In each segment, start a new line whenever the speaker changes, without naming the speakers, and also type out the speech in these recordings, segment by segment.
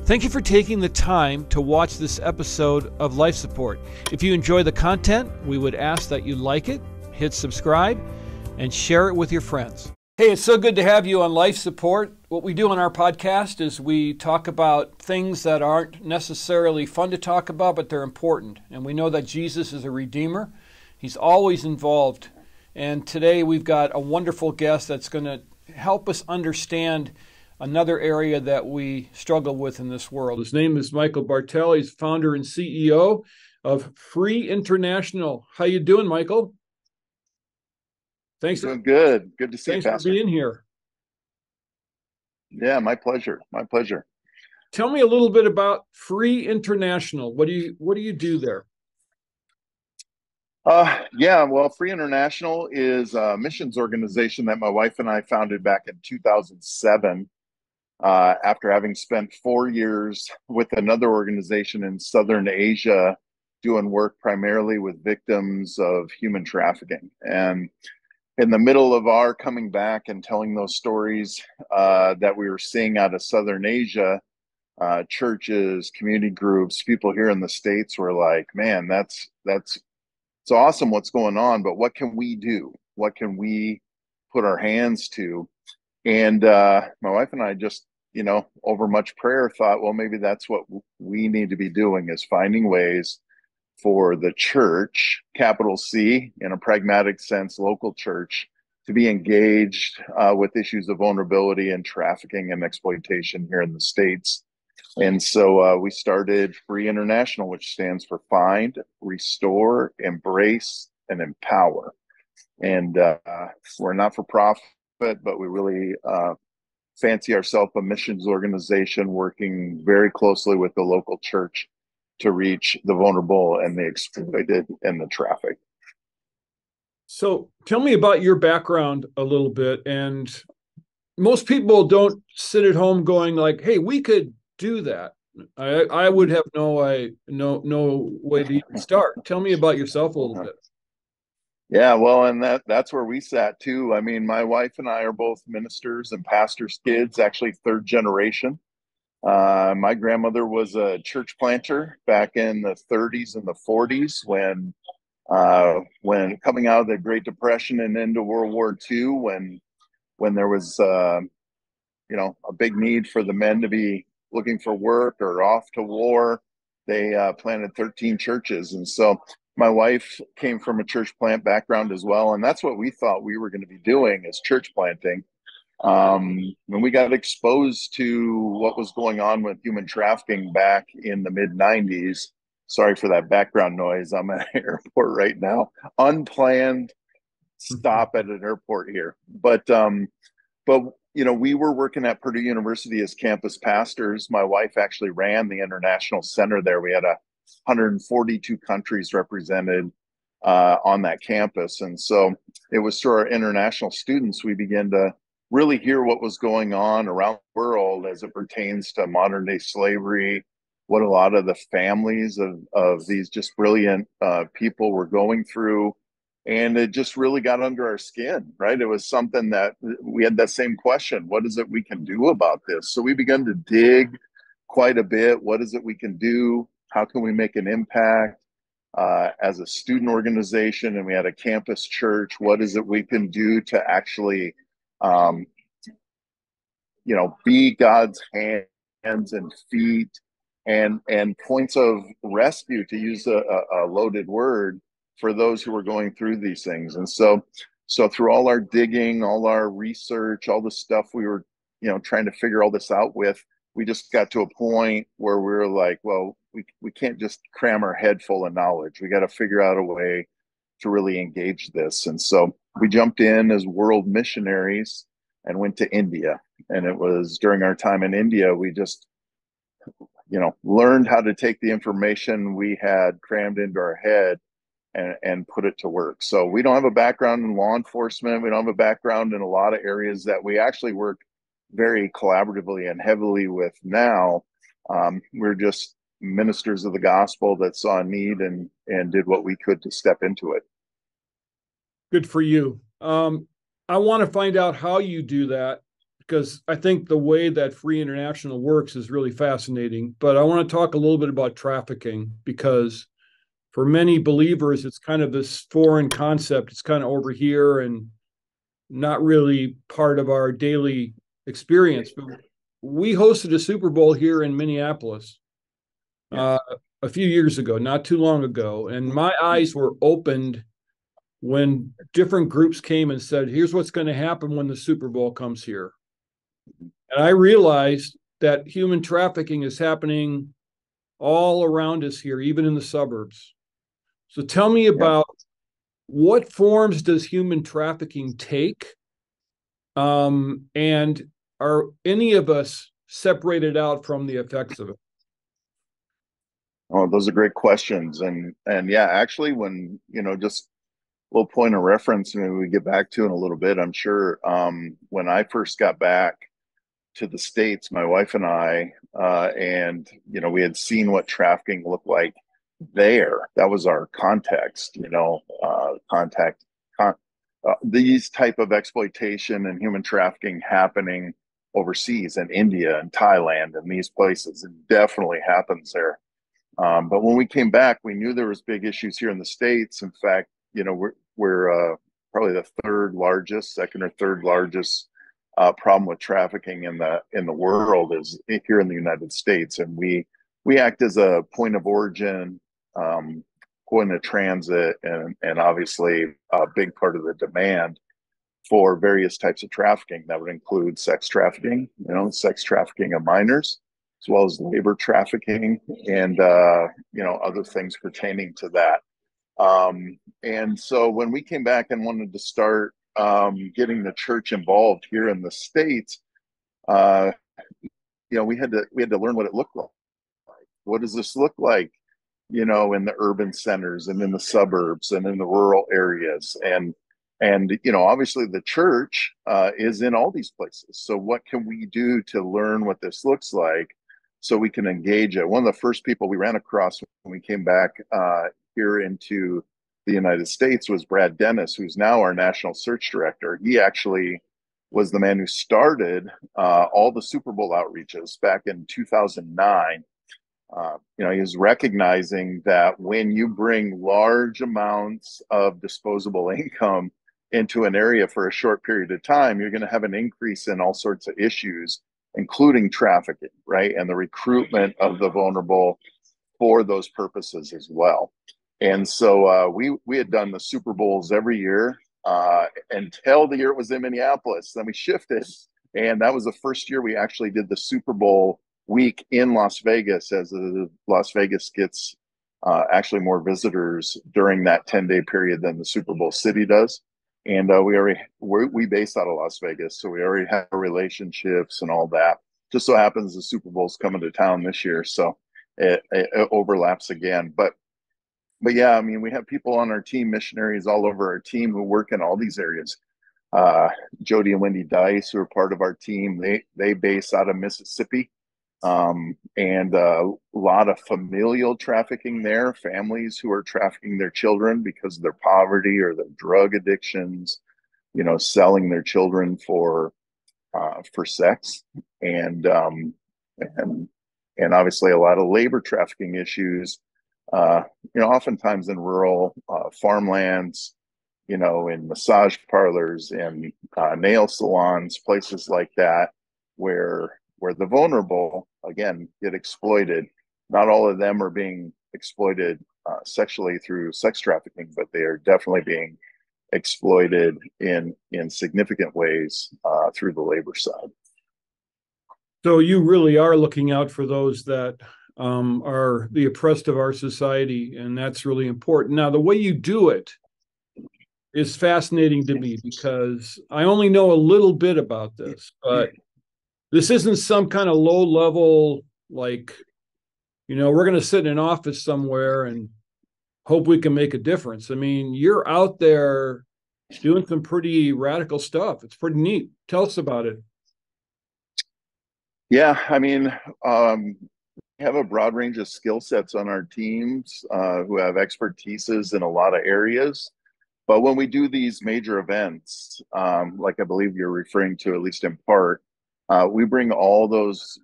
Thank you for taking the time to watch this episode of Life Support. If you enjoy the content, we would ask that you like it, hit subscribe, and share it with your friends. Hey, it's so good to have you on Life Support. What we do on our podcast is we talk about things that aren't necessarily fun to talk about, but they're important. And we know that Jesus is a redeemer. He's always involved. And today we've got a wonderful guest that's going to help us understand another area that we struggle with in this world. His name is Michael Bartel. He's founder and CEO of Free International. How you doing, Michael? Thanks.
Doing good. Good to see you,
Thanks
Pastor.
for being here.
Yeah, my pleasure. My pleasure.
Tell me a little bit about Free International. What do you do there?
Well, Free International is a missions organization that my wife and I founded back in 2007. After having spent 4 years with another organization in Southern Asia, doing work primarily with victims of human trafficking. And in the middle of our coming back and telling those stories that we were seeing out of Southern Asia, churches, community groups, people here in the States were like, man, it's awesome what's going on, but what can we do? What can we put our hands to? And my wife and I just, over much prayer thought, well, maybe that's what we need to be doing, is finding ways for the church, capital C, in a pragmatic sense, local church, to be engaged with issues of vulnerability and trafficking and exploitation here in the States. And so we started Free International, which stands for Find, Restore, Embrace, and Empower. And we're not for profit, but we really fancy ourselves a missions organization working very closely with the local church to reach the vulnerable and the exploited and the trafficked.
So tell me about your background a little bit. And most people don't sit at home going like, hey, we could do that. I would have no way to even start. Tell me about yourself a little bit.
Yeah, well, and that's where we sat too. I mean, my wife and I are both ministers and pastors' kids, actually third generation. My grandmother was a church planter back in the 30s and the 40s when coming out of the Great Depression and into World War II, when there was a big need for the men to be looking for work or off to war. They planted 13 churches, and so my wife came from a church plant background as well, and that's what we thought we were going to be doing, is church planting. When we got exposed to what was going on with human trafficking back in the mid 90s, sorry for that background noise. I'm at an airport right now, unplanned stop at an airport here. But we were working at Purdue University as campus pastors. My wife actually ran the international center there. We had 142 countries represented on that campus. And so it was through our international students we began to really hear what was going on around the world as it pertains to modern day slavery, what a lot of the families of these just brilliant people were going through. And it just really got under our skin, right? It was something that we had that same question. What is it we can do about this? So we began to dig quite a bit. What is it we can do? How can we make an impact as a student organization? And we had a campus church. What is it we can do to actually be God's hands and feet and points of rescue, to use a loaded word, for those who were going through these things. And so through all our digging, all our research, all the stuff we were, trying to figure all this out with, we just got to a point where we were like, well, we can't just cram our head full of knowledge. We got to figure out a way to really engage this. And so we jumped in as world missionaries and went to India. And it was during our time in India, we just, learned how to take the information we had crammed into our head and put it to work. So we don't have a background in law enforcement. We don't have a background in a lot of areas that we actually work very collaboratively and heavily with now. We're just ministers of the gospel that saw a need and did what we could to step into it.
Good for you. I want to find out how you do that. because I think the way that Free International works is really fascinating. But I want to talk a little bit about trafficking because for many believers, it's kind of this foreign concept. It's kind of over here and not really part of our daily experience. But we hosted a Super Bowl here in Minneapolis
Yeah.
uh, a few years ago, not too long ago, and my eyes were opened when different groups came and said, "Here's what's going to happen when the Super Bowl comes here." And I realized that human trafficking is happening all around us here, even in the suburbs. So tell me
Yeah.
about what forms does human trafficking take? And are any of us separated out from the effects of it?
Oh, those are great questions. And yeah, actually when, just a little point of reference, maybe we get back to in a little bit, I'm sure. When I first got back to the States, my wife and I, and we had seen what trafficking looked like there. That was our context, these type of exploitation and human trafficking happening overseas in India and Thailand and these places. It definitely happens there. But when we came back, we knew there was big issues here in the States. In fact, we're probably the third largest, second or third largest problem with trafficking in the world is here in the United States, and we act as a point of origin, point of transit, and obviously a big part of the demand for various types of trafficking. That would include sex trafficking, sex trafficking of minors, as well as labor trafficking and other things pertaining to that. And so when we came back and wanted to start getting the church involved here in the States, uh, we had to learn what it looked like. What does this look like, in the urban centers and in the suburbs and in the rural areas? And obviously the church is in all these places. So what can we do to learn what this looks like so we can engage it? One of the first people we ran across when we came back here into the United States was Brad Dennis, who's now our national search director. He actually was the man who started all the Super Bowl outreaches back in 2009. He was recognizing that when you bring large amounts of disposable income into an area for a short period of time, you're going to have an increase in all sorts of issues, including trafficking, right? And the recruitment of the vulnerable for those purposes as well. And so we had done the Super Bowls every year until the year it was in Minneapolis. Then we shifted, and that was the first year we actually did the Super Bowl week in Las Vegas, as Las Vegas gets actually more visitors during that 10-day period than the Super Bowl city does. And we based out of Las Vegas, so we already have relationships and all that. Just so happens the Super Bowl's coming to town this year, so it overlaps again. But yeah, I mean, we have people on our team, missionaries all over our team who work in all these areas. Jody and Wendy Dice, who are part of our team, they base out of Mississippi, and a lot of familial trafficking there, families who are trafficking their children because of their poverty or their drug addictions, selling their children for sex, and and and obviously a lot of labor trafficking issues. Oftentimes in rural farmlands, in massage parlors and nail salons, places like that, where the vulnerable again get exploited. Not all of them are being exploited sexually through sex trafficking, but they are definitely being exploited in significant ways through the labor side.
So you really are looking out for those that are the oppressed of our society, and that's really important. Now, the way you do it is fascinating to me because I only know a little bit about this, but this isn't some kind of low level, like, we're going to sit in an office somewhere and hope we can make a difference. I mean, you're out there doing some pretty radical stuff. It's pretty neat. Tell us about it.
Yeah, I mean, we have a broad range of skill sets on our teams who have expertises in a lot of areas. But when we do these major events, like I believe you're referring to, at least in part, We bring all those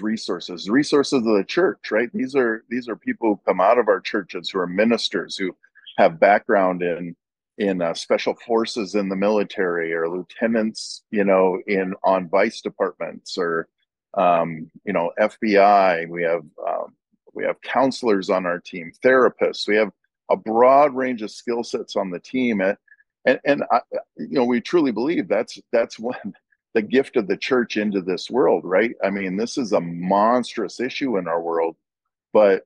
resources of the church, right? These are people who come out of our churches who are ministers who have background in special forces in the military, or lieutenants, in on vice departments, or FBI. We have counselors on our team, therapists. We have a broad range of skill sets on the team, and we truly believe that's one the gift of the church into this world, right? I mean, this is a monstrous issue in our world, but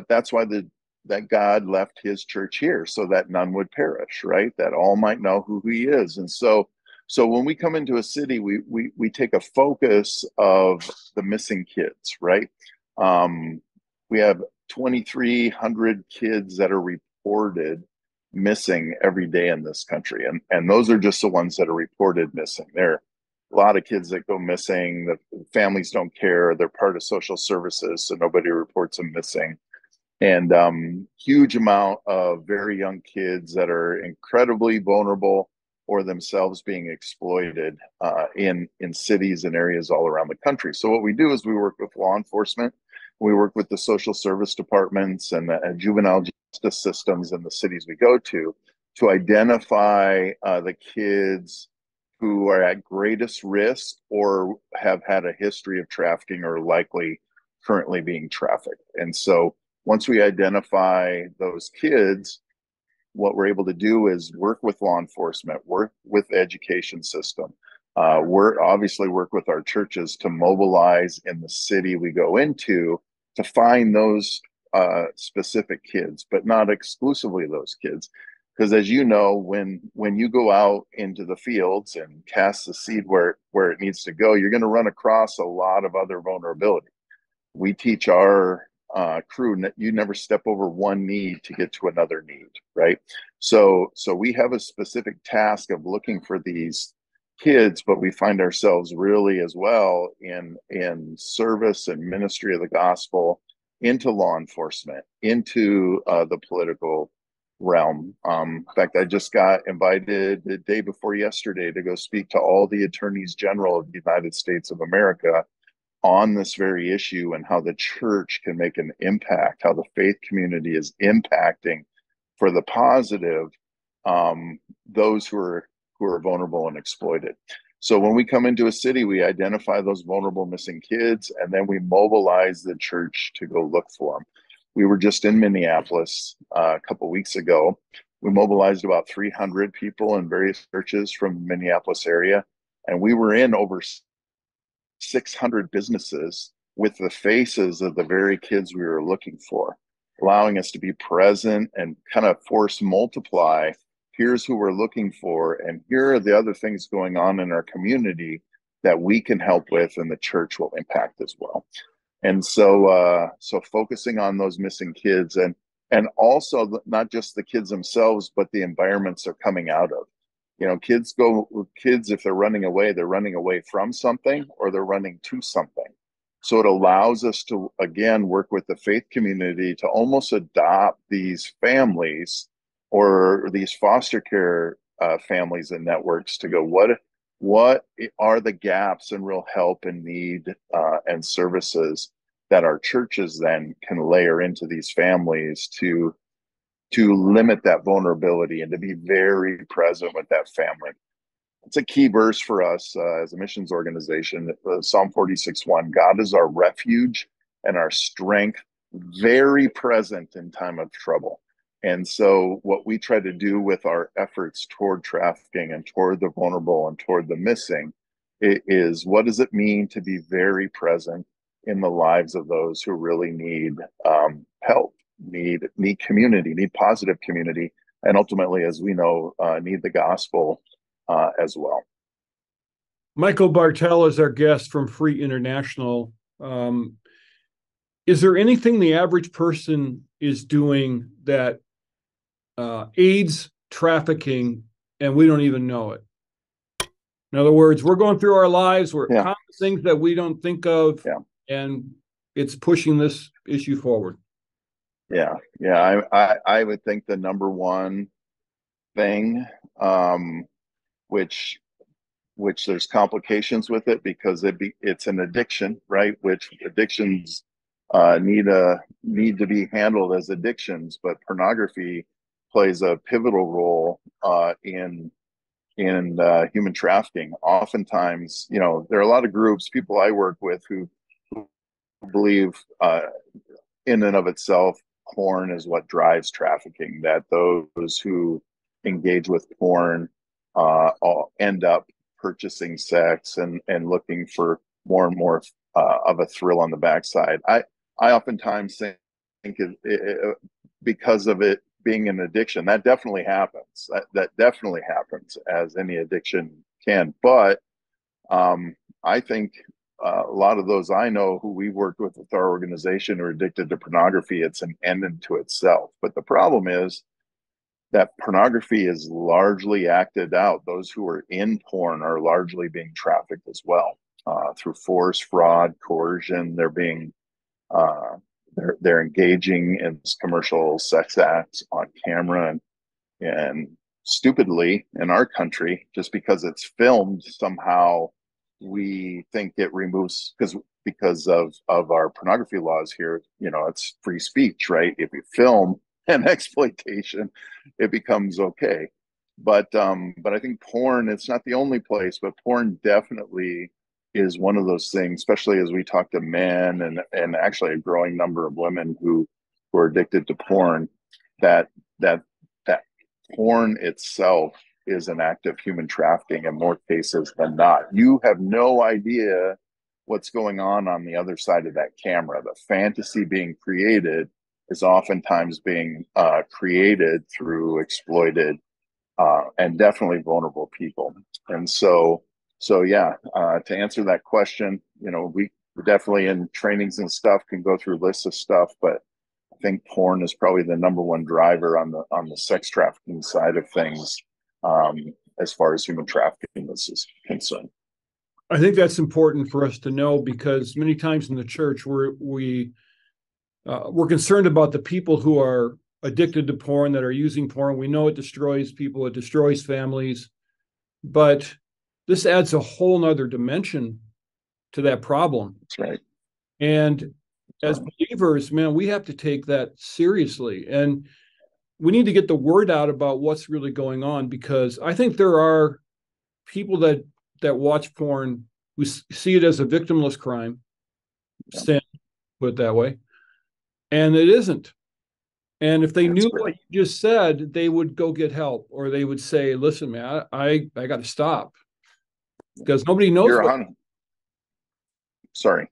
that's why that God left his church here, so that none would perish, right? That all might know who he is. And so when we come into a city, we take a focus of the missing kids, right? Um, we have 2,300 kids that are reported missing every day in this country, and those are just the ones that are reported missing. There are a lot of kids that go missing. The families don't care. They're part of social services, so nobody reports them missing. And huge amount of very young kids that are incredibly vulnerable, or themselves being exploited in cities and areas all around the country. So what we do is we work with law enforcement, we work with the social service departments and the juvenile justice systems in the cities we go to identify the kids who are at greatest risk or have had a history of trafficking or likely currently being trafficked. And so once we identify those kids, what we're able to do is work with law enforcement, work with the education system, we're obviously work with our churches to mobilize in the city we go into to find those specific kids, but not exclusively those kids. Because as you know, when you go out into the fields and cast the seed where it needs to go, you're going to run across a lot of other vulnerability. We teach our crew that you never step over one need to get to another need, right? So we have a specific task of looking for these kids, but we find ourselves really as well in service and ministry of the gospel, into law enforcement, into the political realm. In fact, I just got invited the day before yesterday to go speak to all the attorneys general of the United States of America on this very issue, and how the church can make an impact, how the faith community is impacting for the positive those who are vulnerable and exploited. So when we come into a city, we identify those vulnerable missing kids, and then we mobilize the church to go look for them. We were just in Minneapolis a couple of weeks ago. We mobilized about 300 people in various churches from the Minneapolis area, and we were in over 600 businesses with the faces of the very kids we were looking for, allowing us to be present and kind of force multiply. Here's who we're looking for, and here are the other things going on in our community that we can help with, and the church will impact as well. And so focusing on those missing kids, and also not just the kids themselves, but the environments they're coming out of. Kids, if they're running away from something, or they're running to something. So it allows us to, again, work with the faith community to almost adopt these families, or these foster care families and networks, to go, what are the gaps in real help and need and services that our churches then can layer into these families to limit that vulnerability and to be very present with that family. It's a key verse for us as a missions organization. Psalm 46:1, God is our refuge and our strength, very present in time of trouble. And so what we try to do with our efforts toward trafficking and toward the vulnerable and toward the missing is, what does it mean to be very present in the lives of those who really need help, need community, need positive community, and ultimately, as we know, need the gospel as well.
Michael Bartel is our guest from Free International. Is there anything the average person is doing that aids trafficking and we don't even know it? In other words, we're going through our lives, we're common things that we don't think of, and it's pushing this issue forward.
I would think the number one thing, which which there's complications with it because it's an addiction, right? Which addictions need to be handled as addictions, but pornography plays a pivotal role in human trafficking. Oftentimes, there are a lot of groups, people I work with who believe in and of itself, porn is what drives trafficking, that those who engage with porn all end up purchasing sex and looking for more and more of a thrill on the backside. I oftentimes think because of it being an addiction, that definitely happens. That definitely happens, as any addiction can. But I think a lot of those I know who we worked with our organization are addicted to pornography. It's an end unto itself. But the problem is that pornography is largely acted out. Those who are in porn are largely being trafficked as well, through force, fraud, coercion. They're being they're engaging in commercial sex acts on camera, and stupidly in our country, just because it's filmed, somehow we think it removes, because of our pornography laws here, it's free speech, right? If you film an exploitation, it becomes okay. But I think porn, it's not the only place, but porn definitely is one of those things, especially as we talk to men and actually a growing number of women who are addicted to porn, that that that porn itself is an act of human trafficking in more cases than not. You have no idea what's going on the other side of that camera. The fantasy being created is oftentimes being created through exploited and definitely vulnerable people. And so yeah, to answer that question, we definitely in trainings and stuff can go through lists of stuff, but I think porn is probably the number one driver on the sex trafficking side of things, as far as human trafficking is concerned.
I think that's important for us to know, because many times in the church we're concerned about the people who are addicted to porn, that are using porn. We know it destroys people, it destroys families, but this adds a whole nother dimension to that problem.
That's right.
And as believers, man, we have to take that seriously. And we need to get the word out about what's really going on, because I think there are people that watch porn who see it as a victimless crime, sin, put it that way, and it isn't. And if they knew what you just said, they would go get help, or they would say, listen, man, I got to stop, because nobody knows.
Sorry.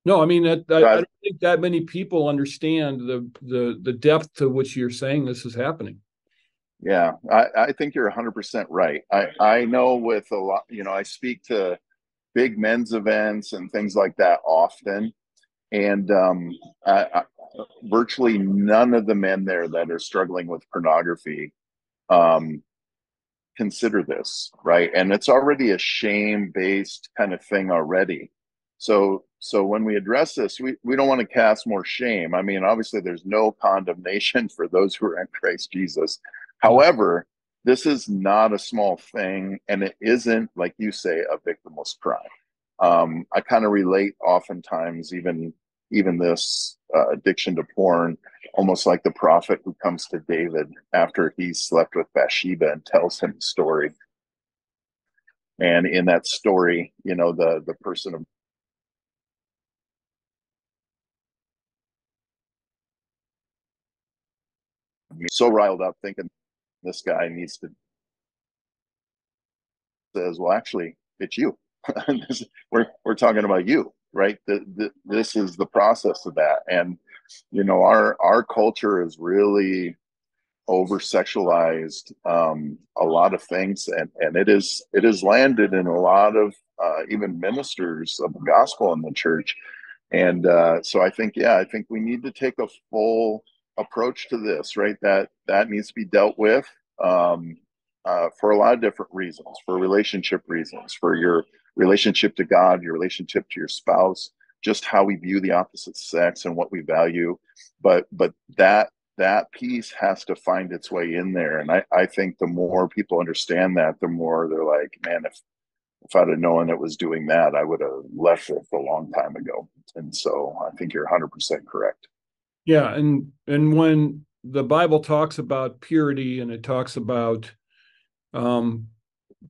No, I mean, I don't think that many people understand the depth to which you're saying this is happening.
Yeah, I think you're 100% right. I know with a lot, I speak to big men's events and things like that often. And virtually none of the men there that are struggling with pornography consider this, right? And it's already a shame-based kind of thing already. So when we address this, we don't want to cast more shame. I mean, obviously there's no condemnation for those who are in Christ Jesus. However, this is not a small thing, and it isn't, like you say, a victimless crime. I kind of relate oftentimes even this addiction to porn, almost like the prophet who comes to David after he slept with Bathsheba and tells him the story. And in that story, the person of so riled up thinking this guy needs to, says, well, actually, it's you. we're talking about you, right? This is the process of that. And our culture is really over sexualized a lot of things, and it is landed in a lot of even ministers of the gospel in the church. And so I think we need to take a full approach to this, right? That needs to be dealt with for a lot of different reasons, for relationship reasons, for your relationship to God, your relationship to your spouse, just how we view the opposite sex and what we value. But that that piece has to find its way in there. And I think the more people understand that, the more they're like, man, if I'd have known it was doing that, I would have left it a long time ago. And so I think you're 100% correct.
Yeah, and when the Bible talks about purity and it talks about um,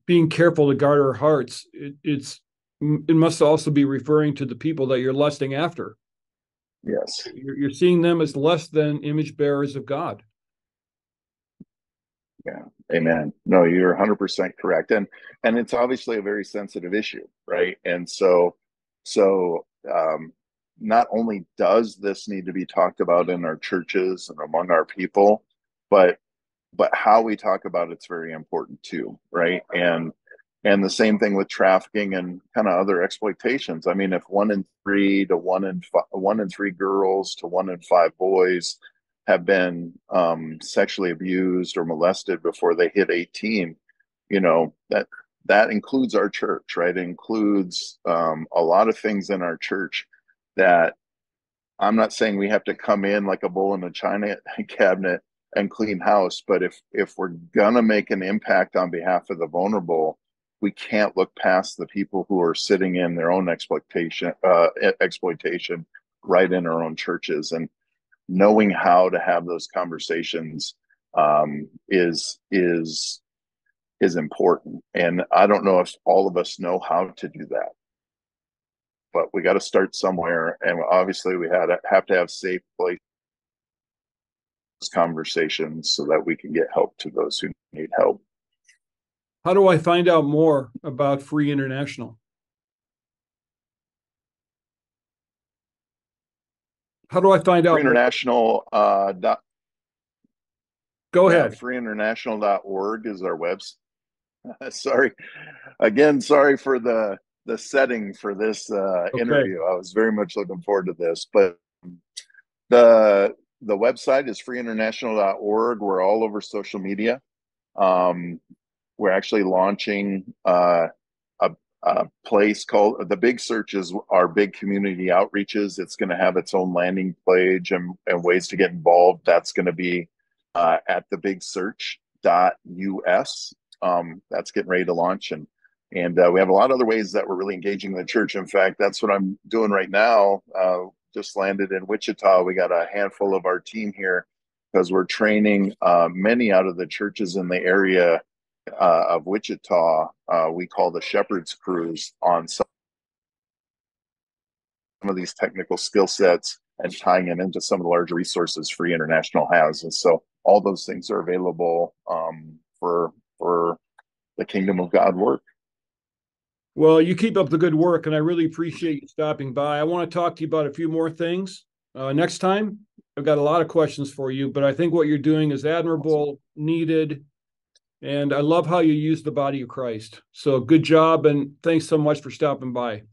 being careful to guard our hearts, it must also be referring to the people that you're lusting after.
Yes.
You're seeing them as less than image bearers of God.
Yeah. Amen. No, you're 100% correct. And it's obviously a very sensitive issue, right? And so not only does this need to be talked about in our churches and among our people, but how we talk about it's very important too, right? And the same thing with trafficking and kind of other exploitations. I mean, if 1 in 3 to 1 in 3 girls to 1 in 5 boys have been sexually abused or molested before they hit 18, you know, that includes our church, right? It includes a lot of things in our church that I'm not saying we have to come in like a bull in a china cabinet and clean house, but if we're gonna make an impact on behalf of the vulnerable, we can't look past the people who are sitting in their own exploitation right in our own churches. And knowing how to have those conversations is important. And I don't know if all of us know how to do that, but we got to start somewhere. And obviously, we have to have safe places conversations so that we can get help to those who need help.
How do I find out more about Free International? How do I find
Free
out more?
International
Go
yeah,
ahead.
freeinternational.org is our website. Sorry again, sorry for the setting for this
Okay.
interview. I was very much looking forward to this, but the website is freeinternational.org. We're all over social media. We're actually launching a place called the Big Search is our big community outreaches. It's going to have its own landing page and ways to get involved. That's going to be at thebigsearch.us. That's getting ready to launch, and we have a lot of other ways that we're really engaging the church. In fact, that's what I'm doing right now. Just landed in Wichita. We got a handful of our team here because we're training many out of the churches in the area of Wichita. We call the Shepherd's Cruise on some of these technical skill sets and tying it into some of the larger resources Free International has. And so all those things are available for the Kingdom of God work.
Well, you keep up the good work, and I really appreciate you stopping by. I want to talk to you about a few more things next time. I've got a lot of questions for you, but I think what you're doing is admirable, needed, and I love how you use the body of Christ. So good job, and thanks so much for stopping by.